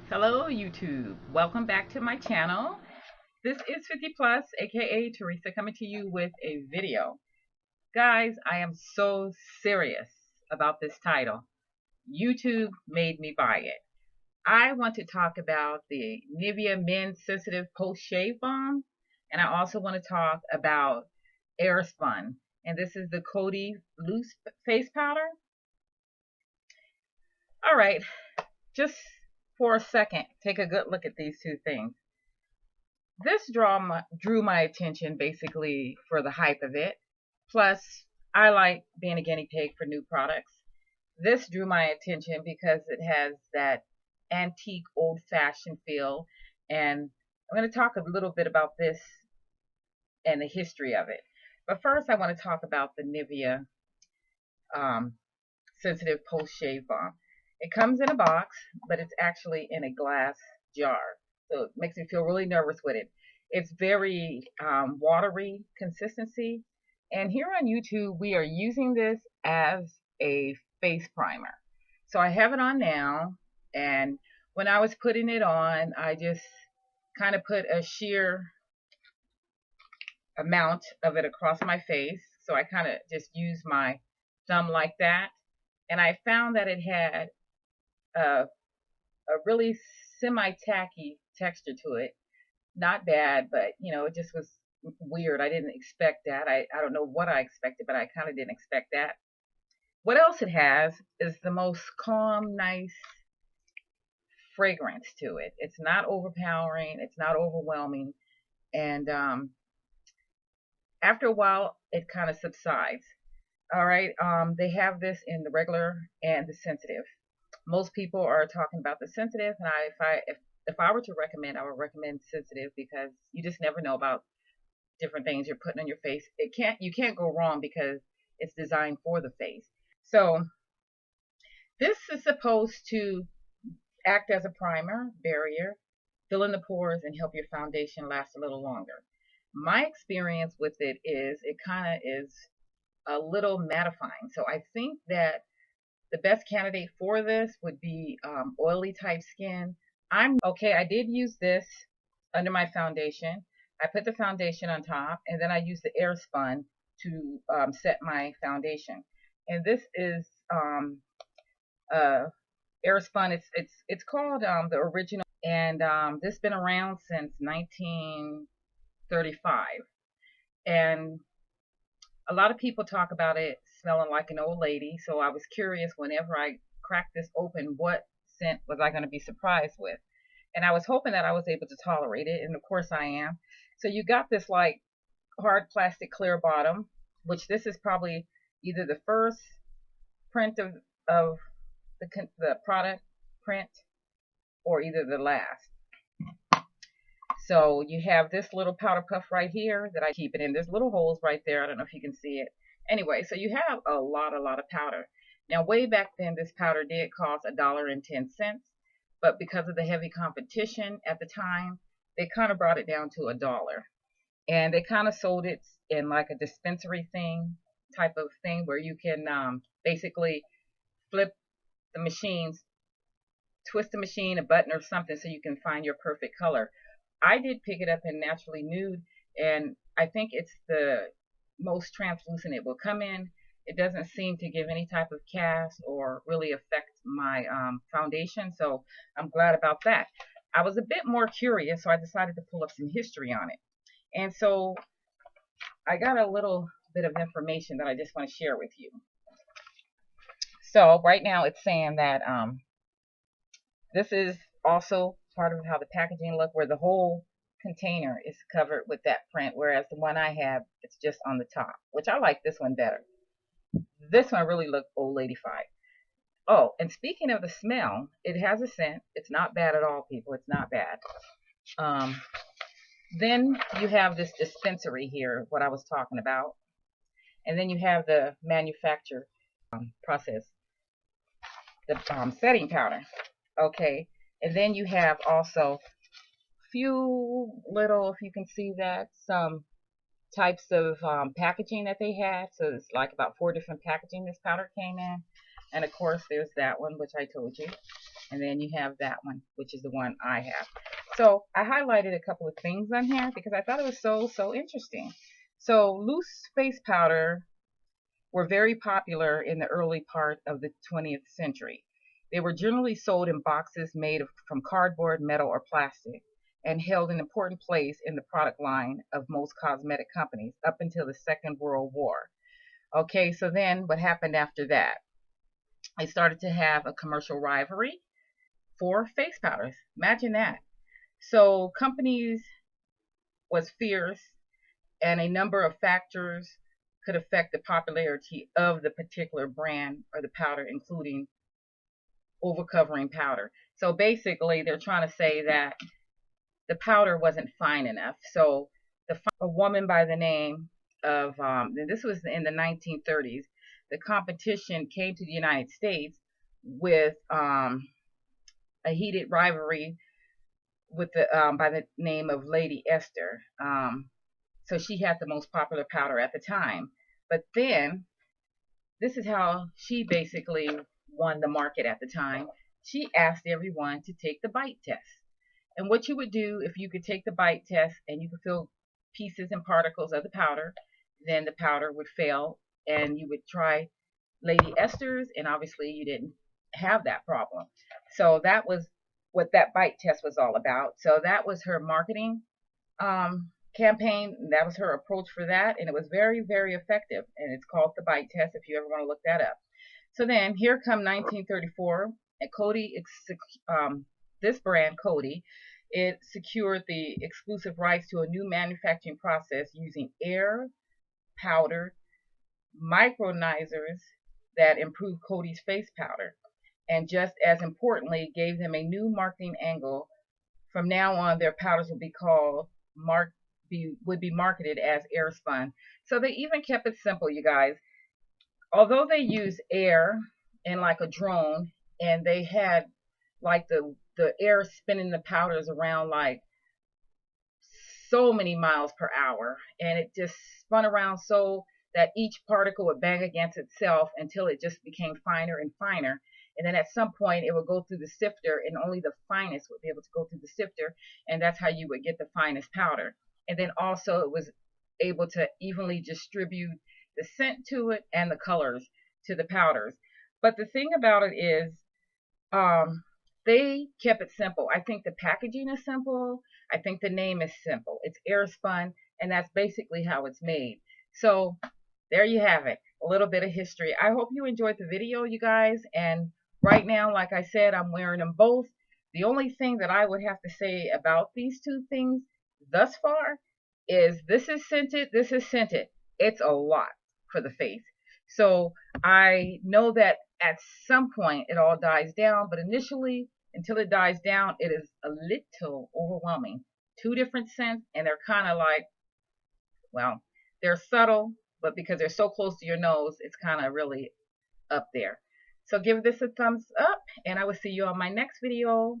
Hello YouTube, welcome back to my channel. This is 50 Plus, aka Theresa, coming to you with a video. Guys, I am so serious about this title. YouTube made me buy it. I want to talk about the NIVEA Men's Sensitive Post Shave Balm, and I also want to talk about AIRSPUN, and this is the COTY loose face powder. All right, just for a second, take a good look at these two things. This drew my attention basically for the hype of it. Plus, I like being a guinea pig for new products. This drew my attention because it has that antique, old-fashioned feel. And I'm going to talk a little bit about this and the history of it. But first, I want to talk about the NIVEA Sensitive Post Shave Balm. It comes in a box, but it's actually in a glass jar. So it makes me feel really nervous with it. It's very watery consistency. And here on YouTube, we are using this as a face primer. So I have it on now. And when I was putting it on, I just kind of put a sheer amount of it across my face. So I kind of just used my thumb like that. And I found that it had a really semi-tacky texture to it. Not bad, but it just was weird. I didn't expect that. I don't know what I expected, but I kind of didn't expect that. What else it has is the most calm, nice fragrance to it. It's not overpowering. It's not overwhelming. And after a while, it kind of subsides. All right. They have this in the regular and the sensitive. Most people are talking about the sensitive, and if I were to recommend, I would recommend sensitive because you just never know about different things you're putting on your face. You can't go wrong because it's designed for the face. So this is supposed to act as a primer, barrier, fill in the pores, and help your foundation last a little longer. My experience with it is it kind of is a little mattifying. So I think that the best candidate for this would be oily type skin. I did use this under my foundation. I put the foundation on top, and then I used the AIRSPUN to set my foundation. And this is AIRSPUN. It's called the original, and this has been around since 1935. And a lot of people talk about it smelling like an old lady, so I was curious whenever I cracked this open, what scent was I going to be surprised with? And I was hoping that I was able to tolerate it, and of course I am. So you got this like hard plastic clear bottom, which this is probably either the first print of the product print or either the last. So you have this little powder puff right here that I keep it in. There's little holes right there. I don't know if you can see it. Anyway, so you have a lot of powder. Now, way back then, this powder did cost $1.10, but because of the heavy competition at the time, they kind of brought it down to $1. And they kind of sold it in like a dispensary type of thing where you can basically flip the machines, twist the machine, a button or something so you can find your perfect color. I did pick it up in Naturally Nude, and I think it's the most translucent it will come in. It doesn't seem to give any type of cast or really affect my foundation, so I'm glad about that. I was a bit more curious, so I decided to pull up some history on it. And so I got a little bit of information that I just want to share with you. So right now it's saying that this is also part of how the packaging look, where the whole container is covered with that print, whereas the one I have, it's just on the top, which I like this one better. This one really looked old lady-fied. Oh, and speaking of the smell, it has a scent. It's not bad at all, people. It's not bad. Then you have this dispensary here, what I was talking about. And then you have the manufacture process, the setting powder. Okay. And then you have also few little, if you can see that, some types of packaging that they had. So it's like about 4 different packaging this powder came in. And of course, there's that one, which I told you. And then you have that one, which is the one I have. So I highlighted a couple of things on here because I thought it was so interesting. So loose face powder were very popular in the early part of the 20th century. They were generally sold in boxes made from cardboard, metal, or plastic, and held an important place in the product line of most cosmetic companies up until the Second World War. Okay, so then what happened after that? They started to have a commercial rivalry for face powders. Imagine that. So companies was fierce, and a number of factors could affect the popularity of the particular brand or the powder, including overcovering powder. So basically, they're trying to say that the powder wasn't fine enough. So a woman by the name of, and this was in the 1930s, the competition came to the United States with a heated rivalry with the by the name of Lady Esther. So she had the most popular powder at the time. But then, this is how she basically won the market at the time. She asked everyone to take the bite test. And what you would do if you could take the bite test and you could feel pieces and particles of the powder, then the powder would fail and you would try Lady Esther's, and obviously you didn't have that problem. So that was what that bite test was all about. So that was her marketing campaign. That was her approach for that, and it was very effective. And it's called the bite test if you ever want to look that up. So then here come 1934, and COTY, this brand COTY, it secured the exclusive rights to a new manufacturing process using air powdered micronizers that improved Coty's face powder, and just as importantly, gave them a new marketing angle. From now on, their powders would be called would be marketed as AIRSPUN. So they even kept it simple, you guys. Although they used air and like a drone, and they had like the air spinning the powders around like so many miles per hour, and it just spun around so that each particle would bang against itself until it just became finer and finer. And then at some point it would go through the sifter, and only the finest would be able to go through the sifter, and that's how you would get the finest powder. And then also it was able to evenly distribute the scent to it and the colors to the powders. But the thing about it is, they kept it simple. I think the packaging is simple. I think the name is simple. It's AIRSPUN, and that's basically how it's made. So there you have it, a little bit of history. I hope you enjoyed the video, you guys. And right now, like I said, I'm wearing them both. The only thing that I would have to say about these two things thus far is this is scented, this is scented. It's a lot for the face. So I know that at some point it all dies down, but initially, until it dies down, it is a little overwhelming. Two different scents, and they're kind of like, well, they're subtle, but because they're so close to your nose, it's kind of really up there. So give this a thumbs up, and I will see you on my next video.